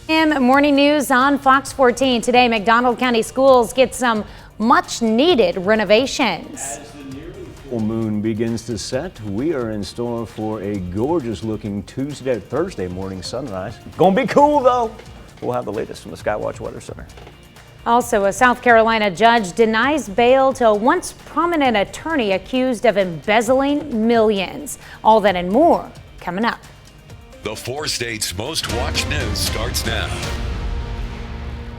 Morning news on Fox 14. Today, McDonald County Schools get some much needed renovations. As the nearly full moon begins to set, we are in store for a gorgeous looking Thursday morning sunrise. Gonna be cool though. We'll have the latest from the Skywatch Weather Center. Also, a South Carolina judge denies bail to a once prominent attorney accused of embezzling millions. All that and more coming up. The 4 states' most watched news starts now.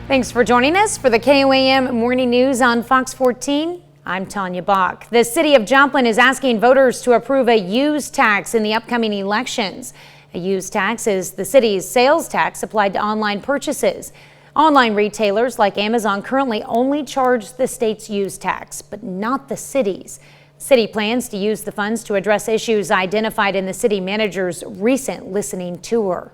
Thanks for joining us for the KOAM Morning News on Fox 14. I'm Tanya Bach. The city of Joplin is asking voters to approve a use tax in the upcoming elections. A use tax is the city's sales tax applied to online purchases. Online retailers like Amazon currently only charge the state's use tax, but not the city's. City plans to use the funds to address issues identified in the city manager's recent listening tour.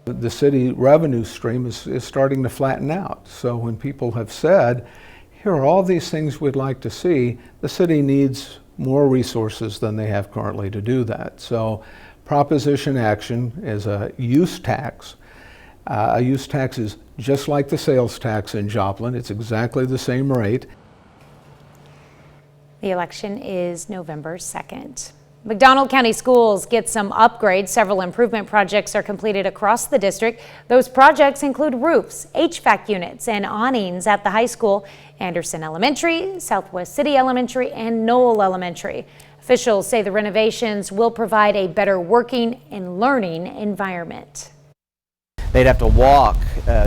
The city revenue stream is starting to flatten out. So when people have said, here are all these things we'd like to see, the city needs more resources than they have currently to do that. So proposition action is a use tax. A use tax is just like the sales tax in Joplin. It's exactly the same rate. The election is November 2nd. McDonald County Schools get some upgrades. Several improvement projects are completed across the district. Those projects include roofs, HVAC units, and awnings at the high school, Anderson Elementary, Southwest City Elementary, and Knoll Elementary. Officials say the renovations will provide a better working and learning environment. They'd have to walk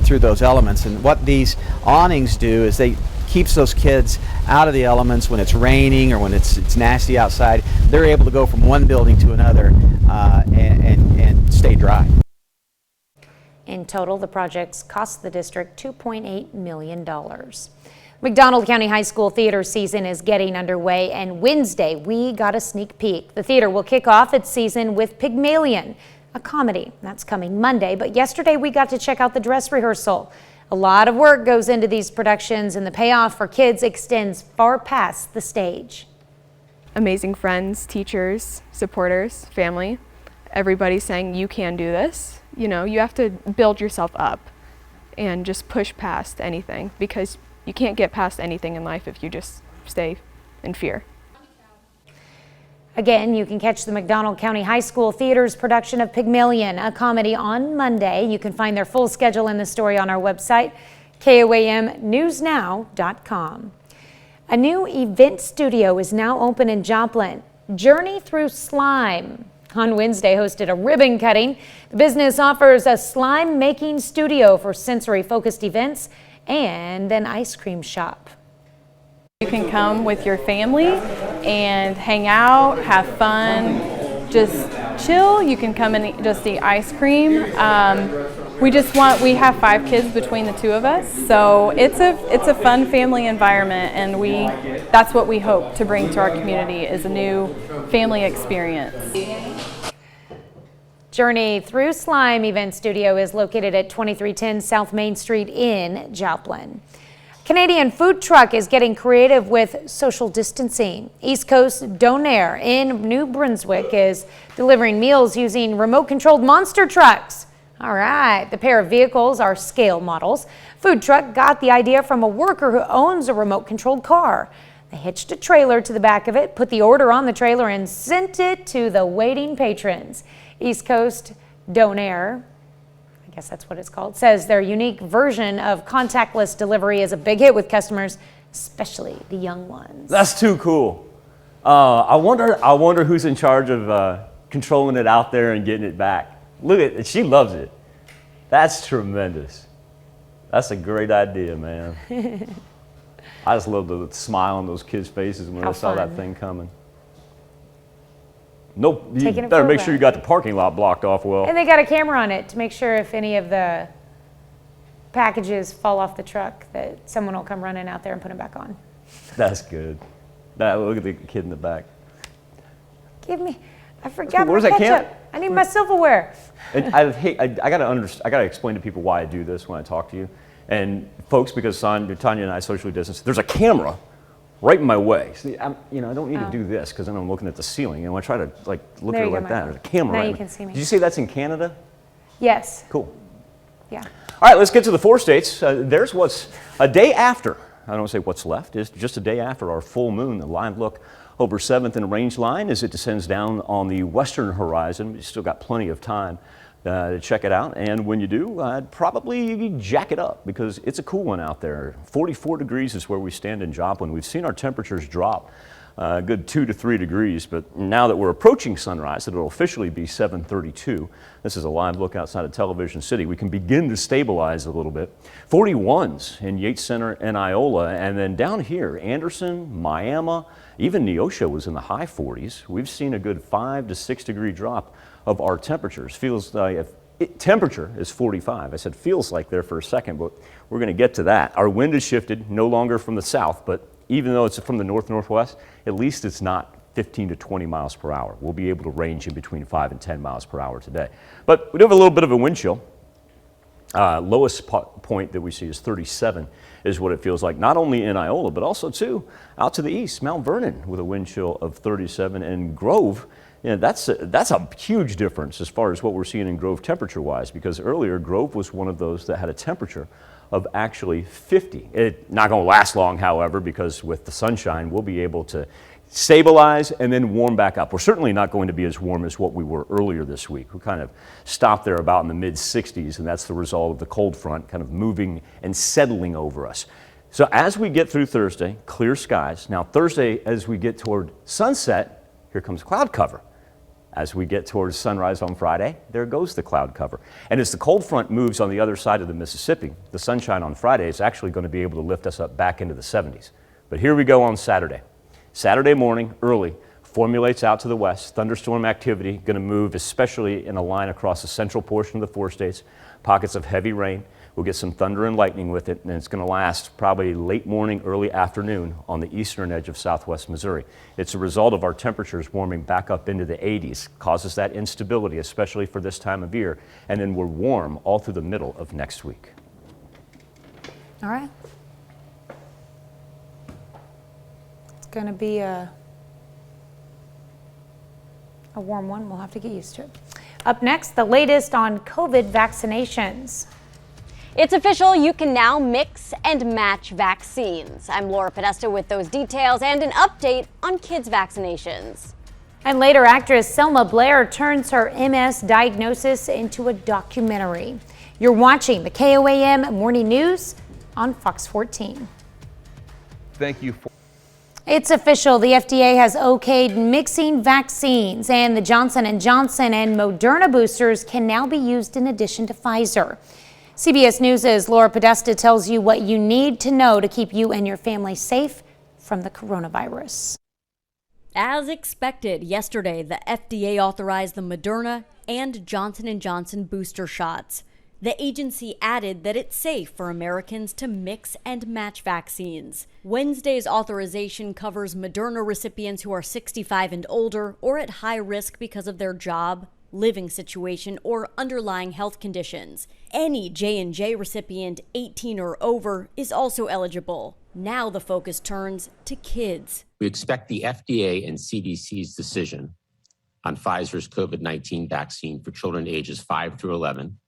through those elements, and what these awnings do is they keeps those kids out of the elements when it's raining or when it's nasty outside. They're able to go from one building to another and stay dry. In total, the projects cost the district $2.8 million. McDonald County High School theater season is getting underway, and Wednesday we got a sneak peek. The theater will kick off its season with Pygmalion, a comedy. That's coming Monday, but yesterday we got to check out the dress rehearsal. A lot of work goes into these productions, and the payoff for kids extends far past the stage. Amazing friends, teachers, supporters, family, everybody saying you can do this. You know, you have to build yourself up and just push past anything, because you can't get past anything in life if you just stay in fear. Again, you can catch the McDonald County High School Theater's production of Pygmalion, a comedy, on Monday. You can find their full schedule in the story on our website, KOAMnewsnow.com. A new event studio is now open in Joplin. Journey Through Slime on Wednesday hosted a ribbon cutting. The business offers a slime making studio for sensory focused events and an ice cream shop. You can come with your family and hang out, have fun, just chill. You can come and just eat ice cream. We have 5 kids between the 2 of us, so it's a fun family environment, and that's what we hope to bring to our community, is a new family experience. Journey Through Slime Event Studio is located at 2310 South Main Street in Joplin. Canadian food truck is getting creative with social distancing. East Coast Donair in New Brunswick is delivering meals using remote-controlled monster trucks. All right, the pair of vehicles are scale models. Food truck got the idea from a worker who owns a remote-controlled car. They hitched a trailer to the back of it, put the order on the trailer, and sent it to the waiting patrons. East Coast Donair, I guess that's what it's called, says their unique version of contactless delivery is a big hit with customers, especially the young ones. That's too cool. I wonder who's in charge of controlling it out there and getting it back. Look at it, she loves it. That's tremendous. That's a great idea, man. I just love the smile on those kids' faces when they saw that thing coming. Nope, you better make sure you got the parking lot blocked off well. And they got a camera on it to make sure if any of the packages fall off the truck that someone will come running out there and put them back on. That's good. Look at the kid in the back. I forgot my ketchup. I need my silverware. And I gotta explain to people why I do this when I talk to you. And folks, because Tanya and I socially distance, there's a camera right in my way. See, I don't need to do this because then I'm looking at the ceiling, and I try to look at it like that. There's a camera. Now right you can see me. Did you say that's in Canada? Yes. Cool. Yeah. All right, let's get to the 4 states. There's what's a day after. I don't want to say what's left. It's just a day after our full moon. The live look over 7th and range line as it descends down on the western horizon. You still got plenty of time to check it out. And when you do, I'd probably jack it up because it's a cool one out there. 44 degrees is where we stand in Joplin. We've seen our temperatures drop a good 2 to 3 degrees, but now that we're approaching sunrise, it'll officially be 7:32. This is a live look outside of Television City. We can begin to stabilize a little bit. 41s in Yates Center and Iola, and then down here, Anderson, Miami, even Neosho was in the high 40s. We've seen a good 5 to 6 degree drop of our temperatures. Feels like temperature is 45. I said feels like there for a second, but we're going to get to that. Our wind has shifted, no longer from the south, but even though it's from the north-northwest, at least it's not 15 to 20 miles per hour. We'll be able to range in between 5 and 10 miles per hour today. But we do have a little bit of a wind chill. Lowest point that we see is 37 is what it feels like, not only in Iola, but also too out to the east, Mount Vernon with a wind chill of 37, and Grove. That's a huge difference as far as what we're seeing in Grove temperature-wise, because earlier Grove was one of those that had a temperature of actually 50. It's not going to last long, however, because with the sunshine, we'll be able to stabilize and then warm back up. We're certainly not going to be as warm as what we were earlier this week. We kind of stopped there about in the mid-60s, and that's the result of the cold front kind of moving and settling over us. So as we get through Thursday, clear skies. Now Thursday, as we get toward sunset, here comes cloud cover. As we get towards sunrise on Friday, there goes the cloud cover. And as the cold front moves on the other side of the Mississippi, the sunshine on Friday is actually going to be able to lift us up back into the 70s. But here we go on Saturday. Saturday morning, early, formulates out to the west. Thunderstorm activity going to move, especially in a line across the central portion of the 4 states. Pockets of heavy rain. We'll get some thunder and lightning with it, and it's going to last probably late morning, early afternoon on the eastern edge of southwest Missouri. It's a result of our temperatures warming back up into the 80s, causes that instability, especially for this time of year, and then we're warm all through the middle of next week. All right. It's going to be a warm one. We'll have to get used to it. Up next, the latest on COVID vaccinations. It's official, you can now mix and match vaccines. I'm Laura Podesta with those details and an update on kids' vaccinations. And later, actress Selma Blair turns her MS diagnosis into a documentary. You're watching the KOAM Morning News on Fox 14. Thank you. It's official. The FDA has okayed mixing vaccines, and the Johnson & Johnson and Moderna boosters can now be used in addition to Pfizer. CBS News' Laura Podesta tells you what you need to know to keep you and your family safe from the coronavirus. As expected, yesterday the FDA authorized the Moderna and Johnson & Johnson booster shots. The agency added that it's safe for Americans to mix and match vaccines. Wednesday's authorization covers Moderna recipients who are 65 and older or at high risk because of their job, living situation, or underlying health conditions. Any J&J recipient 18 or over is also eligible. Now the focus turns to kids. We expect the FDA and CDC's decision on Pfizer's COVID-19 vaccine for children ages 5 through 11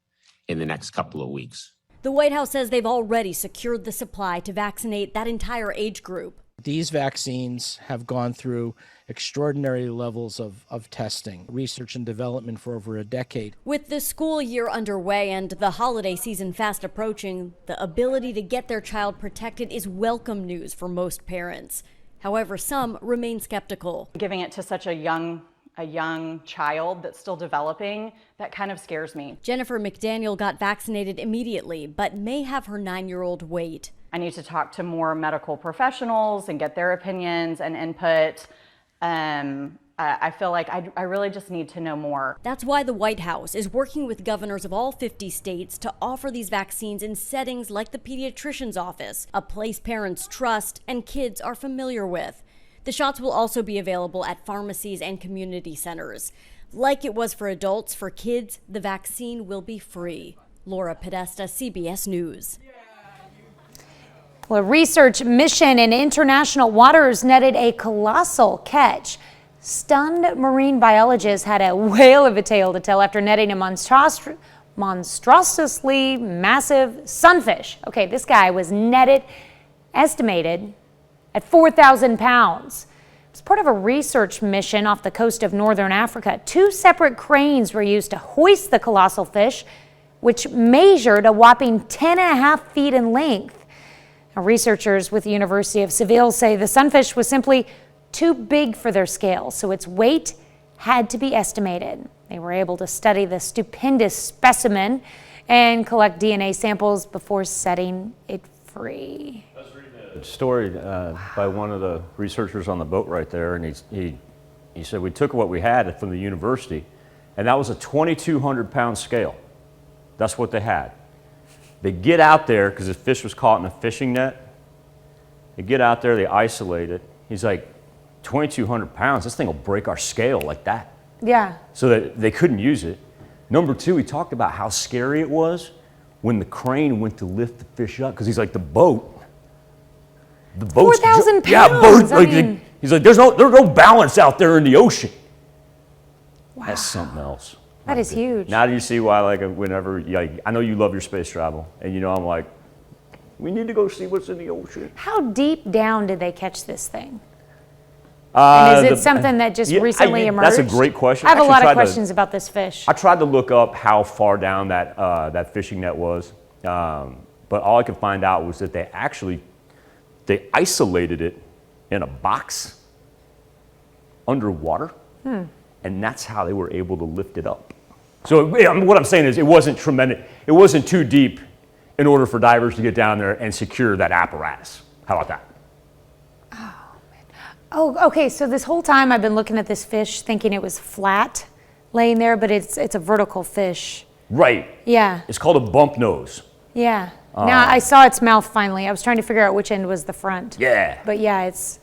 in the next couple of weeks. The White House says they've already secured the supply to vaccinate that entire age group. These vaccines have gone through extraordinary levels of testing, research and development for over a decade. With the school year underway and the holiday season fast approaching, the ability to get their child protected is welcome news for most parents. However, some remain skeptical. Giving it to such a young child that's still developing, that kind of scares me. Jennifer McDaniel got vaccinated immediately, but may have her 9-year-old wait. I need to talk to more medical professionals and get their opinions and input. I feel like I really just need to know more. That's why the White House is working with governors of all 50 states to offer these vaccines in settings like the pediatrician's office, a place parents trust and kids are familiar with. The shots will also be available at pharmacies and community centers. Like it was for adults, for kids, the vaccine will be free. Laura Podesta, CBS News. Well, a research mission in international waters netted a colossal catch. Stunned marine biologists had a whale of a tale to tell after netting a monstrously massive sunfish. Okay, this guy was netted, estimated at 4,000 pounds. It was part of a research mission off the coast of northern Africa. 2 separate cranes were used to hoist the colossal fish, which measured a whopping 10.5 feet in length. Now, researchers with the University of Seville say the sunfish was simply too big for their scale, so its weight had to be estimated. They were able to study the stupendous specimen and collect DNA samples before setting it free. Story by one of the researchers on the boat right there, and he said we took what we had from the university, and that was a 2,200 pound scale. That's what they had. They get out there because the fish was caught in a fishing net. They get out there, they isolate it. He's like, 2,200 pounds, this thing will break our scale like that. Yeah. So that they couldn't use it. Number 2, he talked about how scary it was when the crane went to lift the fish up, because he's like, the boat's 4,000 pounds. Yeah, boat. He's like, there's no balance out there in the ocean. Wow. That's something else. That is huge. Now do you see why, like, whenever, I know you love your space travel, and I'm like, we need to go see what's in the ocean. How deep down did they catch this thing? And is it something that just recently emerged? That's a great question. I have a lot of questions about this fish. I tried to look up how far down that fishing net was, but all I could find out was that they isolated it in a box underwater, and that's how they were able to lift it up. So what I'm saying is it wasn't tremendous. It wasn't too deep in order for divers to get down there and secure that apparatus. How about that? Oh, okay, so this whole time I've been looking at this fish thinking it was flat laying there, but it's a vertical fish. Right. Yeah. It's called a bump nose. Yeah. Now I saw its mouth finally. I was trying to figure out which end was the front. Yeah. But yeah, it's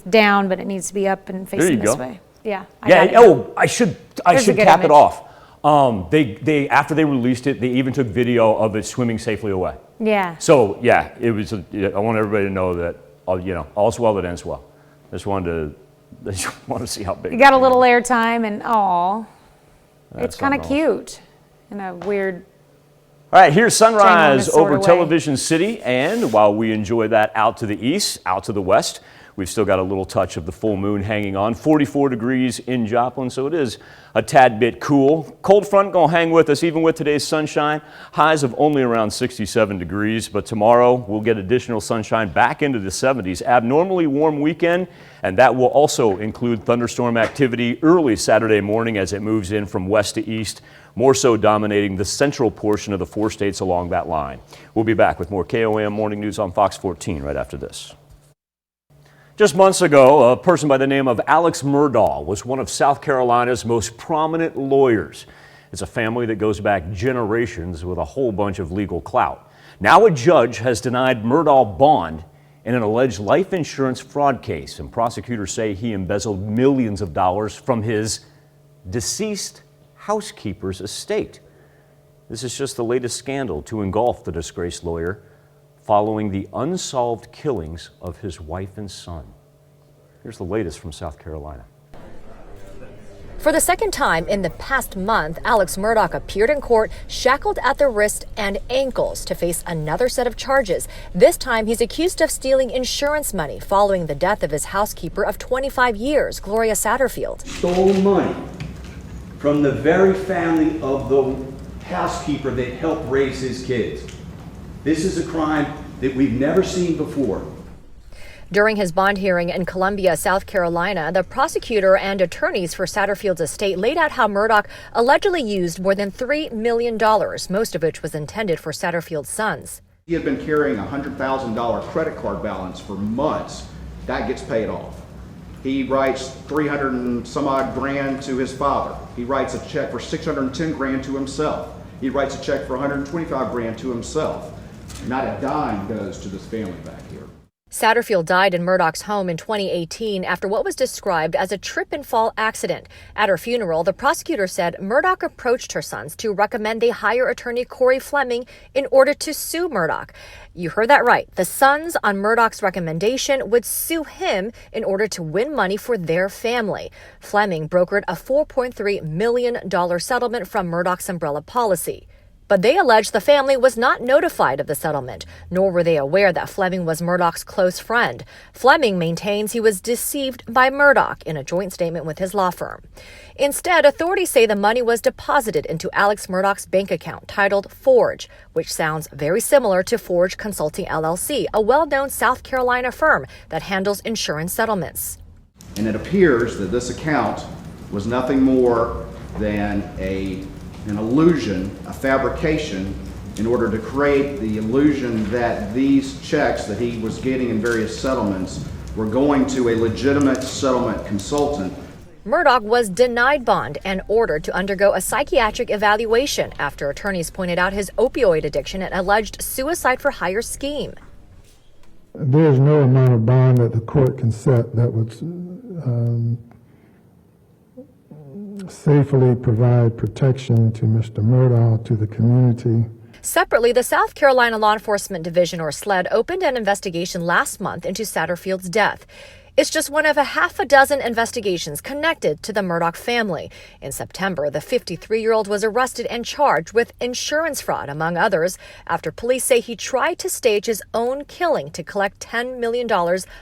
down, but it needs to be up and facing this way. Yeah. I should cap it image. off. They after they released it, they even took video of it swimming safely away. Yeah. So yeah, it was. I want everybody to know that all's well that ends well. I just wanted to see how big. You got a little air time, and it's kind of something cute in a weird. All right, here's sunrise over way. Television City, and while we enjoy that out to the east, out to the west, we've still got a little touch of the full moon hanging on. 44 degrees in Joplin, so it is a tad bit cool. Cold front gonna hang with us even with today's sunshine. Highs of only around 67 degrees, but tomorrow we'll get additional sunshine back into the 70s. Abnormally warm weekend, and that will also include thunderstorm activity early Saturday morning as it moves in from west to east, more so dominating the central portion of the 4 states along that line. We'll be back with more KOAM Morning News on Fox 14 right after this. Just months ago, a person by the name of Alex Murdaugh was one of South Carolina's most prominent lawyers. It's a family that goes back generations with a whole bunch of legal clout. Now a judge has denied Murdaugh bond in an alleged life insurance fraud case, and prosecutors say he embezzled millions of dollars from his deceased housekeeper's estate. This is just the latest scandal to engulf the disgraced lawyer, following the unsolved killings of his wife and son. Here's the latest from South Carolina. For the second time in the past month, Alex Murdaugh appeared in court shackled at the wrist and ankles to face another set of charges. This time, he's accused of stealing insurance money following the death of his housekeeper of 25 years, Gloria Satterfield. Stole money from the very family of the housekeeper that helped raise his kids. This is a crime that we've never seen before. During his bond hearing in Columbia, South Carolina, the prosecutor and attorneys for Satterfield's estate laid out how Murdaugh allegedly used more than $3 million, most of which was intended for Satterfield's sons. He had been carrying a $100,000 credit card balance for months. That gets paid off. He writes 300 and some odd grand to his father. He writes a check for 610 grand to himself. He writes a check for 125 grand to himself. Not a dime goes to this family back here. Satterfield died in Murdaugh's home in 2018 after what was described as a trip and fall accident. At her funeral, the prosecutor said Murdaugh approached her sons to recommend they hire attorney Corey Fleming in order to sue Murdaugh. You heard that right. The sons, on Murdaugh's recommendation, would sue him in order to win money for their family. Fleming brokered a $4.3 million settlement from Murdaugh's umbrella policy. But they allege the family was not notified of the settlement, nor were they aware that Fleming was Murdaugh's close friend. Fleming maintains he was deceived by Murdaugh in a joint statement with his law firm. Instead, authorities say the money was deposited into Alex Murdaugh's bank account titled Forge, which sounds very similar to Forge Consulting LLC, a well-known South Carolina firm that handles insurance settlements. And it appears that this account was nothing more than an illusion, a fabrication, in order to create the illusion that these checks that he was getting in various settlements were going to a legitimate settlement consultant. Murdaugh was denied bond and ordered to undergo a psychiatric evaluation after attorneys pointed out his opioid addiction and alleged suicide for hire scheme. There is no amount of bond that the court can set that would safely provide protection to Mr. Murdaugh, to the community. Separately, the South Carolina Law Enforcement Division, or SLED, opened an investigation last month into Satterfield's death. It's just one of a half a dozen investigations connected to the Murdaugh family. In September, the 53-year-old was arrested and charged with insurance fraud, among others, after police say he tried to stage his own killing to collect $10 million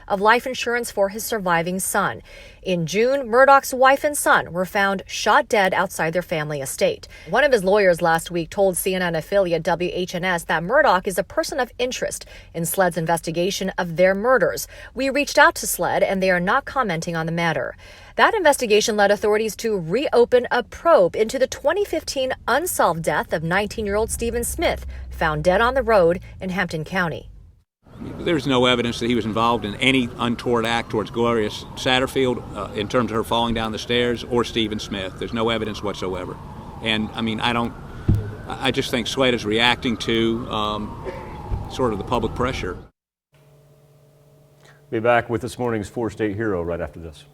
of life insurance for his surviving son. In June, Murdaugh's wife and son were found shot dead outside their family estate. One of his lawyers last week told CNN affiliate WHNS that Murdaugh is a person of interest in SLED's investigation of their murders. We reached out to SLED, and they are not commenting on the matter. That investigation led authorities to reopen a probe into the 2015 unsolved death of 19-year-old Stephen Smith, found dead on the road in Hampton County. There's no evidence that he was involved in any untoward act towards Gloria Satterfield in terms of her falling down the stairs or Stephen Smith. There's no evidence whatsoever. And, I mean, I just think SLED is reacting to sort of the public pressure. Be back with this morning's four-state hero right after this.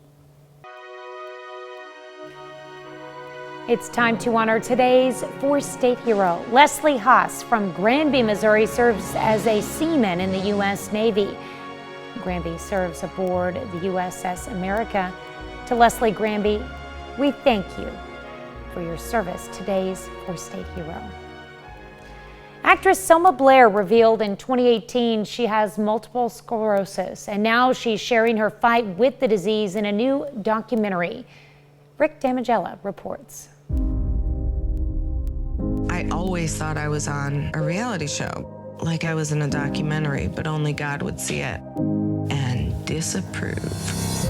It's time to honor today's four-state hero. Leslie Haas from Granby, Missouri, serves as a seaman in the U.S. Navy. Granby serves aboard the USS America. To Leslie Granby, we thank you for your service, today's four-state hero. Actress Selma Blair revealed in 2018 she has multiple sclerosis, and now she's sharing her fight with the disease in a new documentary. Rick Damigella reports. I always thought I was on a reality show, like I was in a documentary, but only God would see it and disapprove.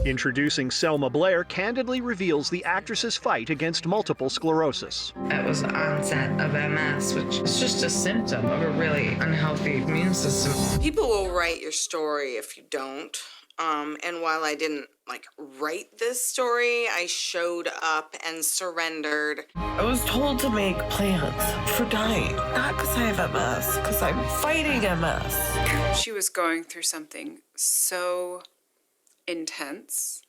Introducing Selma Blair candidly reveals the actress's fight against multiple sclerosis. It was the onset of MS, which is just a symptom of a really unhealthy immune system. People will write your story if you don't. And while I didn't write this story, I showed up and surrendered. I was told to make plans for dying, not because I have MS, because I'm fighting MS. She was going through something so intense,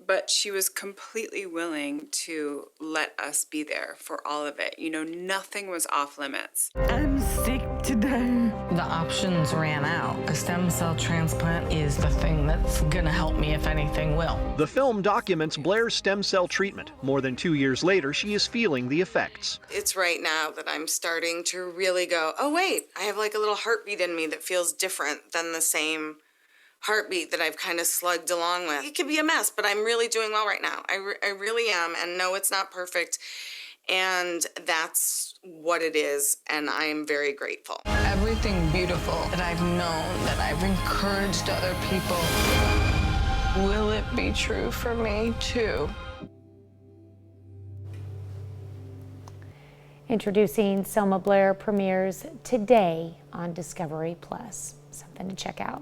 but she was completely willing to let us be there for all of it. You know, nothing was off limits. I'm sick today. The options ran out. A stem cell transplant is the thing that's gonna help me, if anything will. The film documents Blair's stem cell treatment. More than 2 years later, she is feeling the effects. It's right now that I'm starting to really go, oh wait, I have like a little heartbeat in me that feels different than the same heartbeat that I've kind of slugged along with. It could be a mess, but I'm really doing well right now. I really am, and no, it's not perfect. And that's what it is, and I am very grateful. Everything beautiful that I've known, that I've encouraged other people, will it be true for me too? Introducing Selma Blair premieres today on Discovery Plus. Something to check out.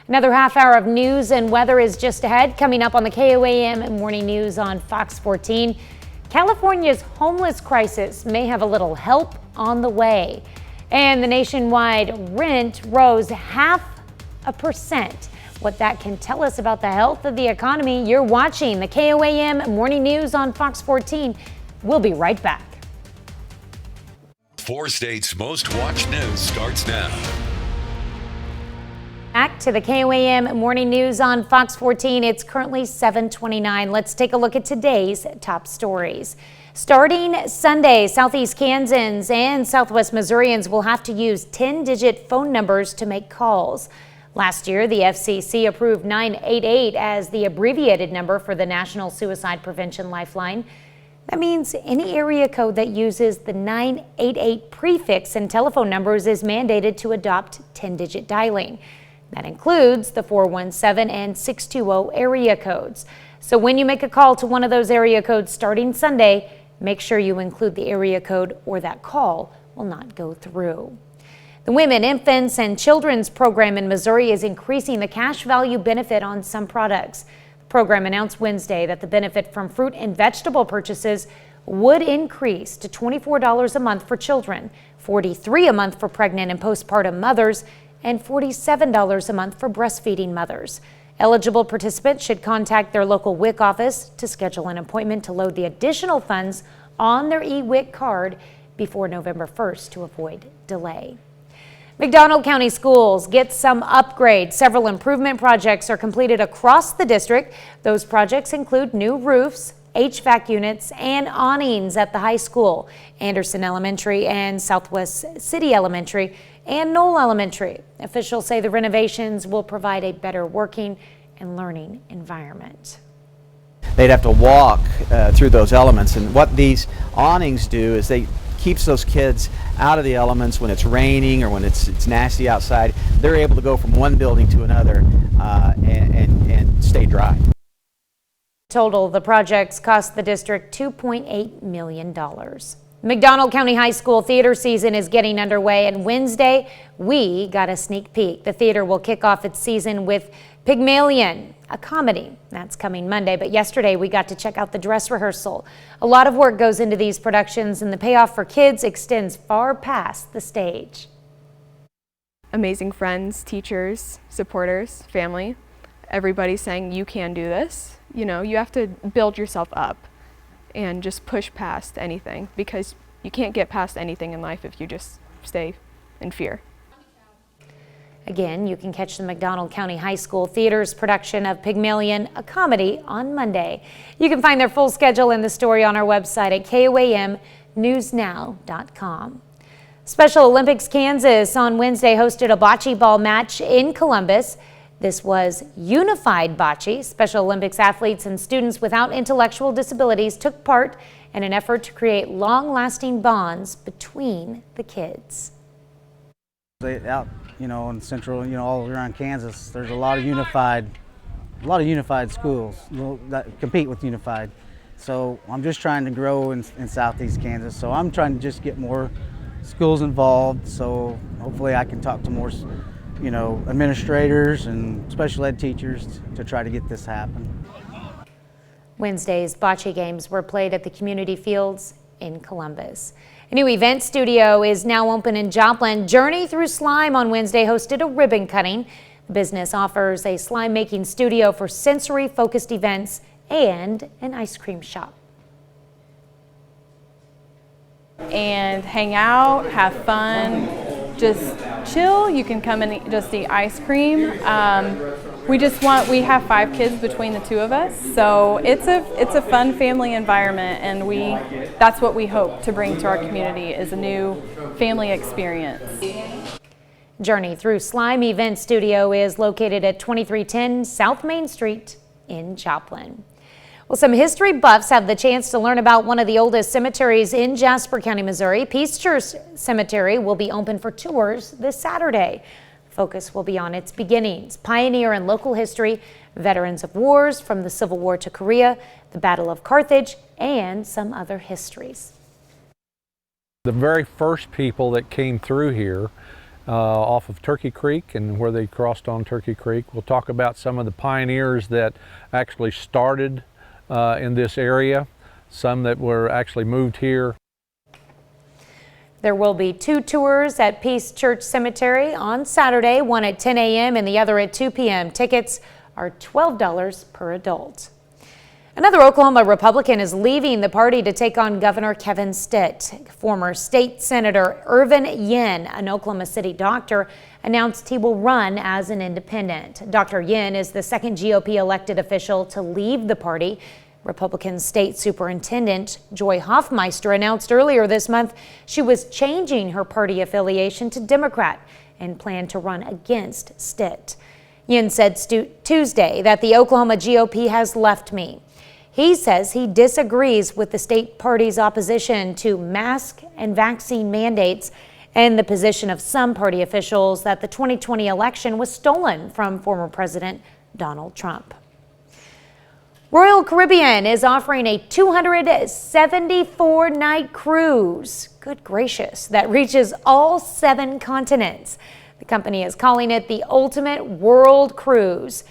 Another half hour of news and weather is just ahead. Coming up on the KOAM Morning News on Fox 14. California's homeless crisis may have a little help on the way. And the nationwide rent rose 0.5%. What that can tell us about the health of the economy. You're watching the KOAM Morning News on Fox 14. We'll be right back. Four States Most Watched News starts now. Back to the KOAM Morning News on Fox 14. It's currently 7:29. Let's take a look at today's top stories. Starting Sunday, Southeast Kansans and Southwest Missourians will have to use 10-digit phone numbers to make calls. Last year, the FCC approved 988 as the abbreviated number for the National Suicide Prevention Lifeline. That means any area code that uses the 988 prefix in telephone numbers is mandated to adopt 10-digit dialing. That includes the 417 and 620 area codes. So when you make a call to one of those area codes starting Sunday, make sure you include the area code or that call will not go through. The Women, Infants, and Children's program in Missouri is increasing the cash value benefit on some products. The program announced Wednesday that the benefit from fruit and vegetable purchases would increase to $24 a month for children, $43 a month for pregnant and postpartum mothers, and $47 a month for breastfeeding mothers. Eligible participants should contact their local WIC office to schedule an appointment to load the additional funds on their eWIC card before November 1st to avoid delay. McDonald County Schools get some upgrades. Several improvement projects are completed across the district. Those projects include new roofs, HVAC units, and awnings at the high school, Anderson Elementary and Southwest City Elementary, and Knoll Elementary. Officials say the renovations will provide a better working and learning environment. They'd have to walk through those elements, and what these awnings do is they keeps those kids out of the elements when it's raining or when it's nasty outside. They're able to go from one building to another and stay dry. Total, the projects cost the district $2.8 million. McDonald County High School theater season is getting underway, and Wednesday we got a sneak peek. The theater will kick off its season with Pygmalion, a comedy. That's coming Monday, but yesterday we got to check out the dress rehearsal. A lot of work goes into these productions, and the payoff for kids extends far past the stage. Amazing friends, teachers, supporters, family, everybody saying you can do this. You know, you have to build yourself up and just push past anything, because you can't get past anything in life if you just stay in fear. Again, you can catch the McDonald County High School Theater's production of Pygmalion, a comedy, on Monday. You can find their full schedule in the story on our website at KOAMnewsnow.com. Special Olympics Kansas on Wednesday hosted a bocce ball match in Columbus. This was unified bocce. Special Olympics athletes and students without intellectual disabilities took part in an effort to create long-lasting bonds between the kids. Out, in central, all around Kansas, there's a lot of unified schools that compete with unified. So I'm just trying to grow in Southeast Kansas. So I'm trying to just get more schools involved. So hopefully I can talk to more administrators and special ed teachers to try to get this happen. Wednesday's bocce games were played at the community fields in Columbus. A new event studio is now open in Joplin. Journey Through Slime on Wednesday hosted a ribbon cutting. The business offers a slime making studio for sensory focused events and an ice cream shop. And hang out, have fun, just chill. You can come and just eat ice cream. We have 5 kids between the 2 of us, so it's a fun family environment, and that's what we hope to bring to our community, is a new family experience. Journey Through Slime Event Studio is located at 2310 South Main Street in Joplin. Well, some history buffs have the chance to learn about one of the oldest cemeteries in Jasper County, Missouri. Peace Church Cemetery will be open for tours this Saturday. Focus will be on its beginnings, pioneer and local history, veterans of wars from the Civil War to Korea, the Battle of Carthage, and some other histories. The very first people that came through here off of Turkey Creek and where they crossed on Turkey Creek, we'll talk about some of the pioneers that actually started in this area, some that were actually moved here. There will be 2 tours at Peace Church Cemetery on Saturday, one at 10 a.m. and the other at 2 p.m. Tickets are $12 per adult. Another Oklahoma Republican is leaving the party to take on Governor Kevin Stitt. Former State Senator Irvin Yin, an Oklahoma City doctor, announced he will run as an independent. Dr. Yin is the second GOP elected official to leave the party. Republican State Superintendent Joy Hoffmeister announced earlier this month she was changing her party affiliation to Democrat and planned to run against Stitt. Yin said Tuesday that the Oklahoma GOP has left me. He says he disagrees with the state party's opposition to mask and vaccine mandates and the position of some party officials that the 2020 election was stolen from former President Donald Trump. Royal Caribbean is offering a 274-night cruise, good gracious, that reaches all 7 continents. The company is calling it the Ultimate World Cruise.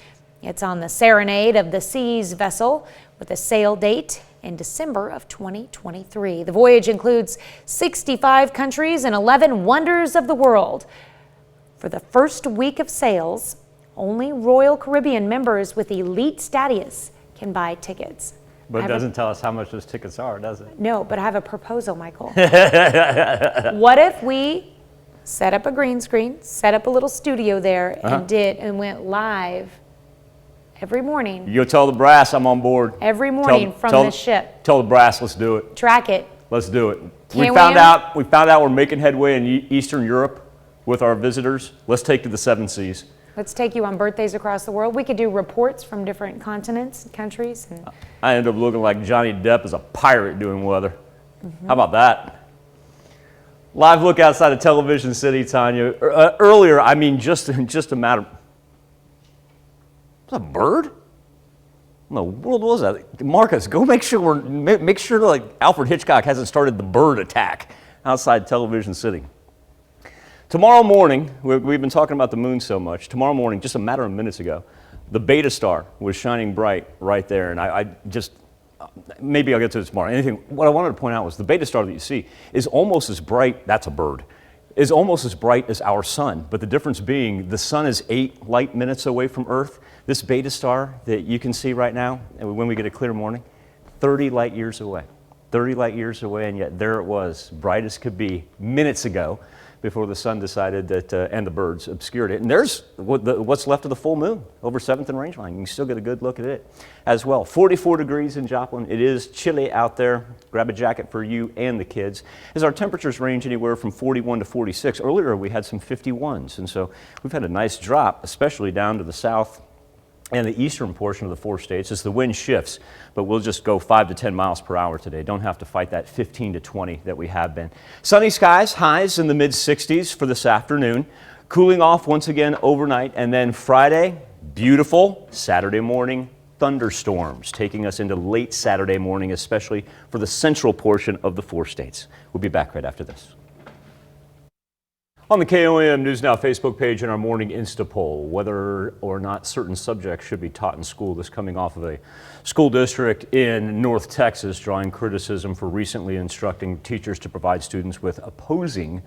It's on the Serenade of the Seas vessel with a sail date in December of 2023. The voyage includes 65 countries and 11 wonders of the world. For the first week of sails, only Royal Caribbean members with elite status can buy tickets. But it doesn't tell us how much those tickets are, does it? No, but I have a proposal, Michael. What if we set up a green screen, set up a little studio there, and went live every morning? You'll tell the brass I'm on board. Every morning from the ship. Tell the brass, let's do it. Track it. Let's do it. We found out we're making headway in Eastern Europe with our visitors. Let's take to the 7 seas. Let's take you on birthdays across the world. We could do reports from different continents and countries. And I end up looking like Johnny Depp as a pirate doing weather. How about that? Live look outside of Television City, Tanya. Earlier, I mean, just a matter. Was that a bird? What in the world was that? Marcus, go make sure like Alfred Hitchcock hasn't started the bird attack outside Television City. Tomorrow morning, we've been talking about the moon so much. Tomorrow morning, just a matter of minutes ago, the Beta Star was shining bright right there, and I just, maybe I'll get to it tomorrow. What I wanted to point out was the Beta Star that you see is almost as bright, that's a bird, is almost as bright as our sun, but the difference being the sun is 8 light minutes away from Earth. This Beta Star that you can see right now, and when we get a clear morning, 30 light years away. 30 light years away, and yet there it was, bright as could be, minutes ago, before the sun decided that, and the birds obscured it. And there's what's left of the full moon over 7th and Rangeline. You can still get a good look at it as well. 44 degrees in Joplin. It is chilly out there. Grab a jacket for you and the kids. As our temperatures range anywhere from 41 to 46. Earlier we had some 51s, and so we've had a nice drop, especially down to the south and the eastern portion of the 4 states as the wind shifts, but we'll just go 5 to 10 miles per hour today. Don't have to fight that 15 to 20 that we have been. Sunny skies, highs in the mid 60s for this afternoon. Cooling off once again overnight, and then Friday, beautiful. Saturday morning, thunderstorms taking us into late Saturday morning, especially for the central portion of the 4 states. We'll be back right after this. On the KOM News Now Facebook page and our morning Insta poll, whether or not certain subjects should be taught in school. This coming off of a school district in North Texas drawing criticism for recently instructing teachers to provide students with opposing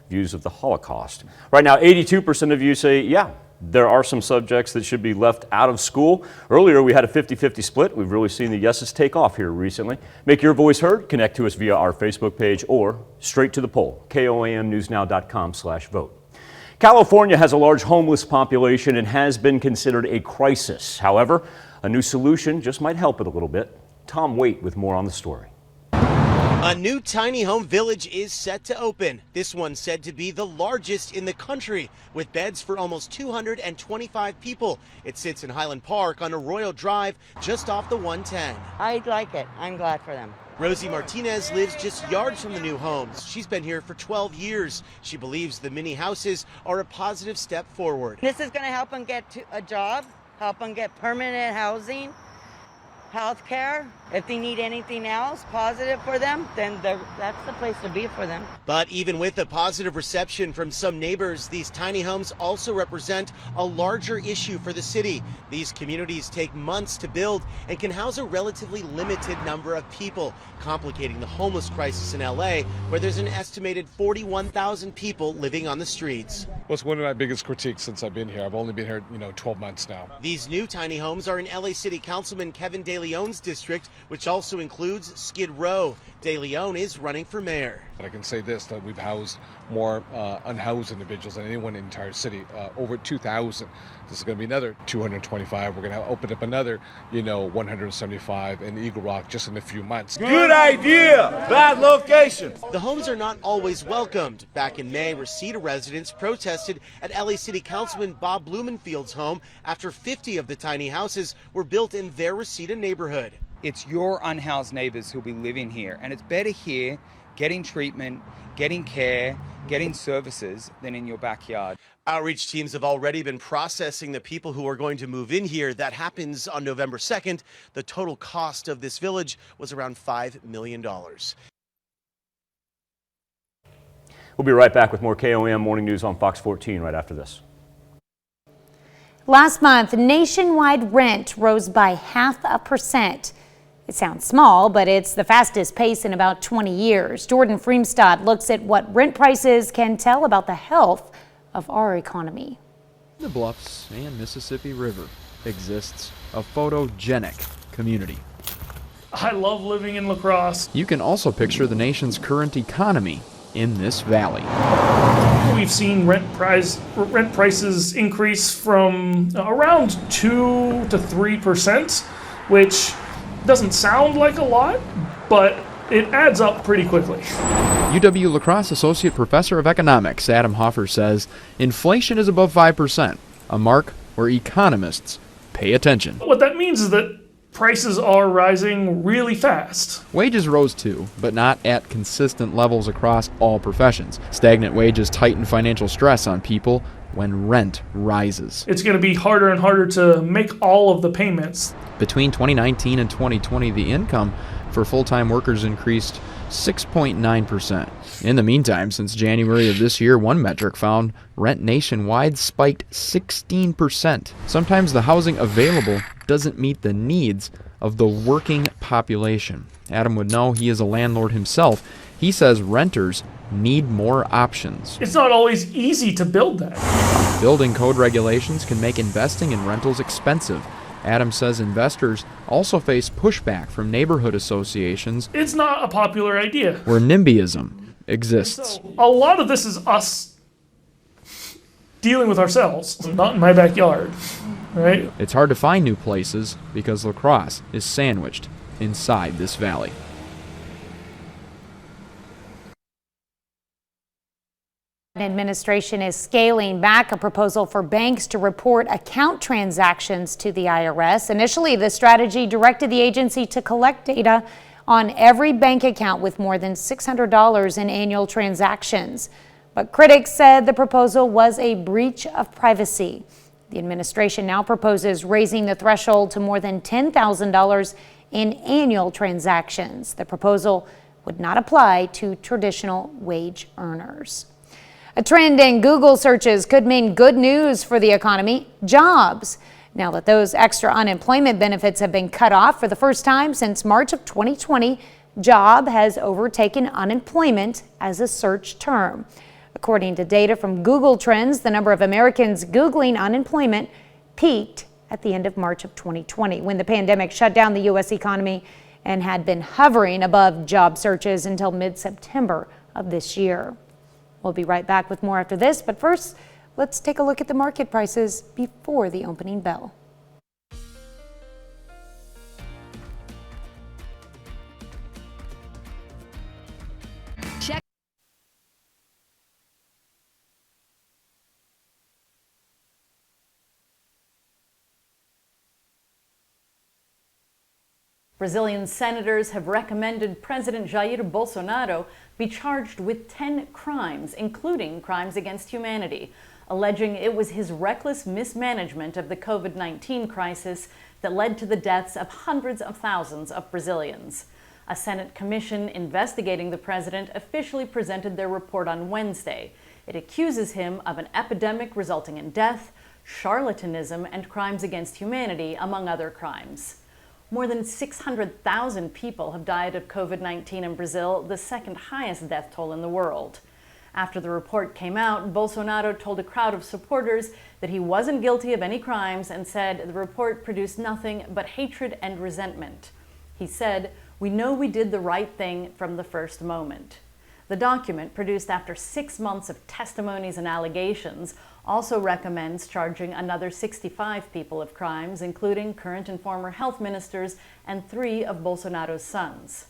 views of the Holocaust. Right now, 82% of you say, yeah, there are some subjects that should be left out of school. Earlier, we had a 50-50 split. We've really seen the yeses take off here recently. Make your voice heard. Connect to us via our Facebook page or straight to the poll, KOAMnewsnow.com/vote. California has a large homeless population and has been considered a crisis. However, a new solution just might help it a little bit. Tom Waite with more on the story. A new tiny home village is set to open. This one said to be the largest in the country, with beds for almost 225 people. It sits in Highland Park on Arroyo Drive, just off the 110. I like it. I'm glad for them. Rosie Martinez lives just yards from the new homes. She's been here for 12 years. She believes the mini houses are a positive step forward. This is going to help them get a job, help them get permanent housing, health care. If they need anything else positive for them, then that's the place to be for them. But even with a positive reception from some neighbors, these tiny homes also represent a larger issue for the city. These communities take months to build and can house a relatively limited number of people, complicating the homeless crisis in LA, where there's an estimated 41,000 people living on the streets. Well, it's one of my biggest critiques since I've been here. I've only been here, 12 months now. These new tiny homes are in LA City Councilman Kevin De Leon's district, which also includes Skid Row. De Leon is running for mayor. But I can say this, that we've housed more unhoused individuals than anyone in the entire city, over 2,000. This is going to be another 225. We're going to open up another, 175 in Eagle Rock just in a few months. Good idea, bad location. The homes are not always welcomed. Back in May, Reseda residents protested at LA City Councilman Bob Blumenfield's home after 50 of the tiny houses were built in their Reseda neighborhood. It's your unhoused neighbors who'll be living here, and it's better here getting treatment, getting care, getting services than in your backyard. Outreach teams have already been processing the people who are going to move in here. That happens on November 2nd. The total cost of this village was around $5 million. We'll be right back with more KOM Morning News on Fox 14 right after this. Last month, nationwide rent rose by 0.5%. It sounds small, but it's the fastest pace in about 20 years. Jordan Freemstad looks at what rent prices can tell about the health of our economy. The Bluffs and Mississippi River exists a photogenic community. I love living in La Crosse. You can also picture the nation's current economy in this valley. We've seen rent prices increase from around 2 to 3%, which doesn't sound like a lot, but it adds up pretty quickly. UW La Crosse Associate Professor of Economics Adam Hoffer says inflation is above 5%, a mark where economists pay attention. What that means is that prices are rising really fast. Wages rose too, but not at consistent levels across all professions. Stagnant wages tighten financial stress on people when rent rises. It's going to be harder and harder to make all of the payments. Between 2019 and 2020, the income for full-time workers increased 6.9%. In the meantime, since January of this year, one metric found rent nationwide spiked 16%. Sometimes the housing available doesn't meet the needs of the working population. Adam would know, he is a landlord himself. He says renters need more options. It's not always easy to build that. Building code regulations can make investing in rentals expensive. Adam says investors also face pushback from neighborhood associations. It's not a popular idea. Where NIMBYism exists. So, a lot of this is us dealing with ourselves, not in my backyard, right? It's hard to find new places because La Crosse is sandwiched inside this valley. Administration is scaling back a proposal for banks to report account transactions to the IRS. Initially, the strategy directed the agency to collect data on every bank account with more than $600 in annual transactions. But critics said the proposal was a breach of privacy. The administration now proposes raising the threshold to more than $10,000 in annual transactions. The proposal would not apply to traditional wage earners. A trend in Google searches could mean good news for the economy, jobs. Now that those extra unemployment benefits have been cut off for the first time since March of 2020, job has overtaken unemployment as a search term. According to data from Google Trends, the number of Americans Googling unemployment peaked at the end of March of 2020, when the pandemic shut down the U.S. economy and had been hovering above job searches until mid-September of this year. We'll be right back with more after this, but first, let's take a look at the market prices before the opening bell. Check. Brazilian senators have recommended President Jair Bolsonaro be charged with 10 crimes, including crimes against humanity, alleging it was his reckless mismanagement of the COVID-19 crisis that led to the deaths of hundreds of thousands of Brazilians. A Senate commission investigating the president officially presented their report on Wednesday. It accuses him of an epidemic resulting in death, charlatanism, and crimes against humanity, among other crimes. More than 600,000 people have died of COVID-19 in Brazil, the second highest death toll in the world. After the report came out, Bolsonaro told a crowd of supporters that he wasn't guilty of any crimes and said the report produced nothing but hatred and resentment. He said, "We know we did the right thing from the first moment." The document, produced after 6 months of testimonies and allegations, also recommends charging another 65 people of crimes, including current and former health ministers and 3 of Bolsonaro's sons.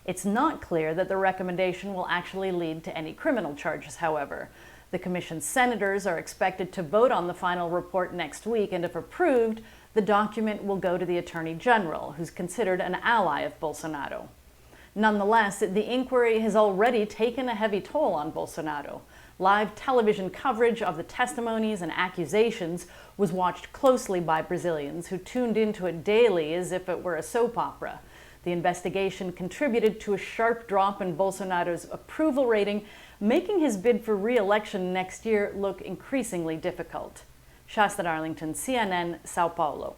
It's not clear that the recommendation will actually lead to any criminal charges, however. The commission's senators are expected to vote on the final report next week, and if approved, the document will go to the Attorney General, who's considered an ally of Bolsonaro. Nonetheless, the inquiry has already taken a heavy toll on Bolsonaro. Live television coverage of the testimonies and accusations was watched closely by Brazilians who tuned into it daily as if it were a soap opera. The investigation contributed to a sharp drop in Bolsonaro's approval rating, making his bid for re-election next year look increasingly difficult. Shasta Darlington, CNN, Sao Paulo.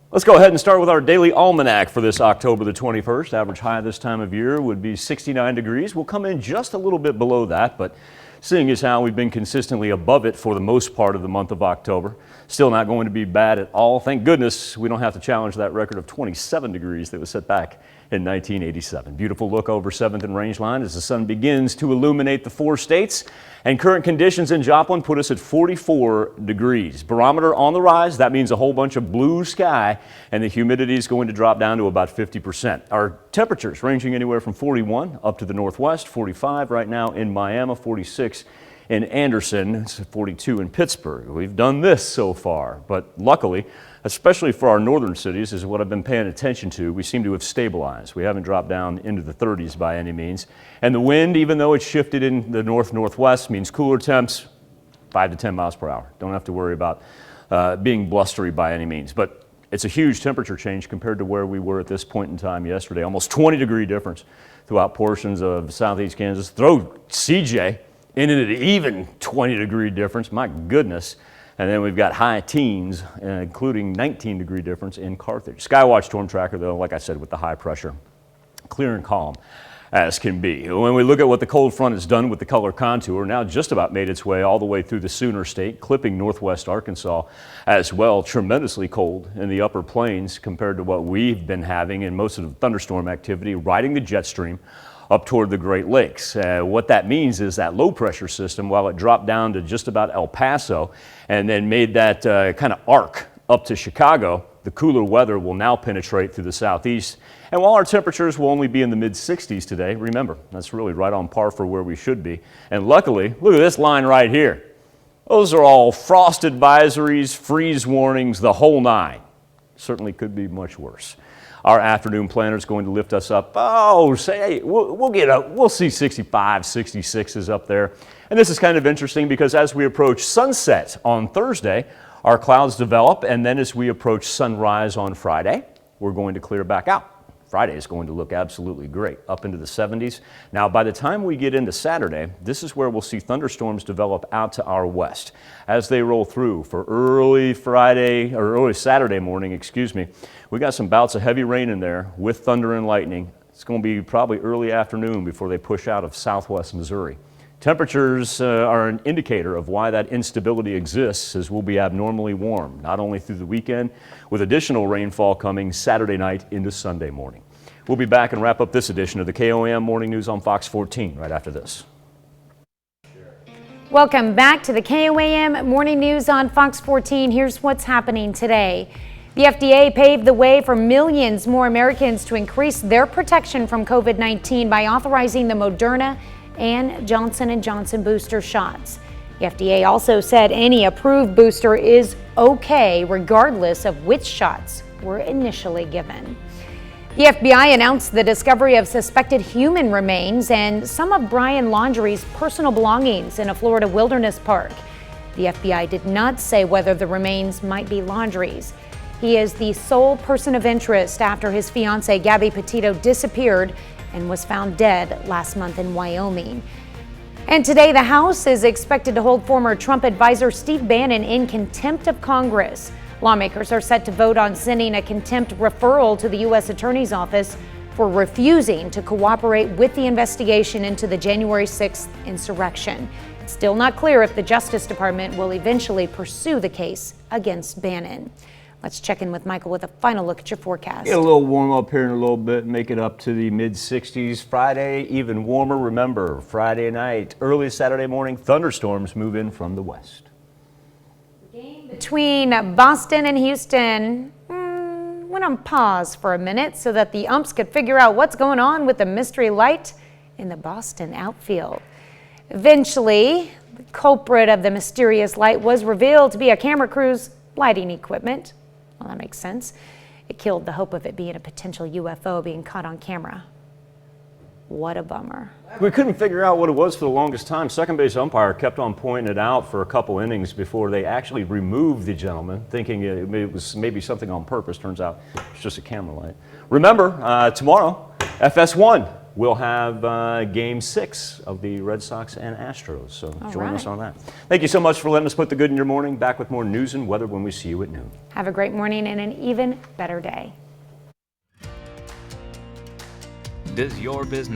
Let's go ahead and start with our daily almanac for this October the 21st. Average high this time of year would be 69 degrees. We'll come in just a little bit below that, but seeing as how we've been consistently above it for the most part of the month of October, still not going to be bad at all. Thank goodness we don't have to challenge that record of 27 degrees that was set back in 1987. Beautiful look over 7th and Rangeline as the sun begins to illuminate the 4 states. And current conditions in Joplin put us at 44 degrees. Barometer on the rise. That means a whole bunch of blue sky, and the humidity is going to drop down to about 50%. Our temperatures ranging anywhere from 41 up to the northwest, 45 right now in Miami, 46 in Anderson, 42 in Pittsburgh. We've done this so far, but luckily, especially for our northern cities, is what I've been paying attention to, we seem to have stabilized. We haven't dropped down into the 30s by any means. And the wind, even though it's shifted in the north-northwest, means cooler temps, 5 to 10 miles per hour. Don't have to worry about being blustery by any means. But it's a huge temperature change compared to where we were at this point in time yesterday. Almost 20-degree difference throughout portions of southeast Kansas. Throw CJ in at an even 20-degree difference. My goodness. And then we've got high teens, including 19-degree difference in Carthage. Skywatch storm tracker, though, like I said, with the high pressure, clear and calm as can be. When we look at what the cold front has done with the color contour, now just about made its way all the way through the Sooner State, clipping northwest Arkansas as well. Tremendously cold in the upper plains compared to what we've been having in most of the thunderstorm activity, riding the jet stream up toward the Great Lakes. What that means is that low pressure system, while it dropped down to just about El Paso and then made that kind of arc up to Chicago, the cooler weather will now penetrate through the southeast. And while our temperatures will only be in the mid-60s today, remember, that's really right on par for where we should be. And luckily, look at this line right here. Those are all frost advisories, freeze warnings, the whole nine. Certainly could be much worse. Our afternoon planner is going to lift us up. We'll see 65, 66s up there. And this is kind of interesting because as we approach sunset on Thursday, our clouds develop, and then as we approach sunrise on Friday, we're going to clear back out. Friday is going to look absolutely great, up into the 70s. Now, by the time we get into Saturday, this is where we'll see thunderstorms develop out to our west. As they roll through for early Saturday morning, we got some bouts of heavy rain in there with thunder and lightning. It's going to be probably early afternoon before they push out of southwest Missouri. Temperatures are an indicator of why that instability exists, as we'll be abnormally warm, not only through the weekend, with additional rainfall coming Saturday night into Sunday morning. We'll be back and wrap up this edition of the KOAM Morning News on Fox 14 right after this. Welcome back to the KOAM Morning News on Fox 14. Here's what's happening today. The FDA paved the way for millions more Americans to increase their protection from COVID-19 by authorizing the Moderna and Johnson & Johnson booster shots. The FDA also said any approved booster is okay regardless of which shots were initially given. The FBI announced the discovery of suspected human remains and some of Brian Laundrie's personal belongings in a Florida wilderness park. The FBI did not say whether the remains might be Laundrie's. He is the sole person of interest after his fiancée Gabby Petito disappeared and was found dead last month in Wyoming. And today, the House is expected to hold former Trump advisor Steve Bannon in contempt of Congress. Lawmakers are set to vote on sending a contempt referral to the U.S. Attorney's Office for refusing to cooperate with the investigation into the January 6th insurrection. It's still not clear if the Justice Department will eventually pursue the case against Bannon. Let's check in with Michael with a final look at your forecast. Get a little warm up here in a little bit, make it up to the mid-60s. Friday, even warmer. Remember, Friday night, early Saturday morning, thunderstorms move in from the west. Between Boston and Houston went on pause for a minute so that the umps could figure out what's going on with the mystery light in the Boston outfield. Eventually, the culprit of the mysterious light was revealed to be a camera crew's lighting equipment. Well, that makes sense. It killed the hope of it being a potential UFO being caught on camera. What a bummer. We couldn't figure out what it was for the longest time. Second base umpire kept on pointing it out for a couple innings before they actually removed the gentleman, thinking it was maybe something on purpose. Turns out it's just a camera light. Remember, tomorrow, FS1 will have Game 6 of the Red Sox and Astros. So join us on that. Thank you so much for letting us put the good in your morning. Back with more news and weather when we see you at noon. Have a great morning and an even better day. Does your business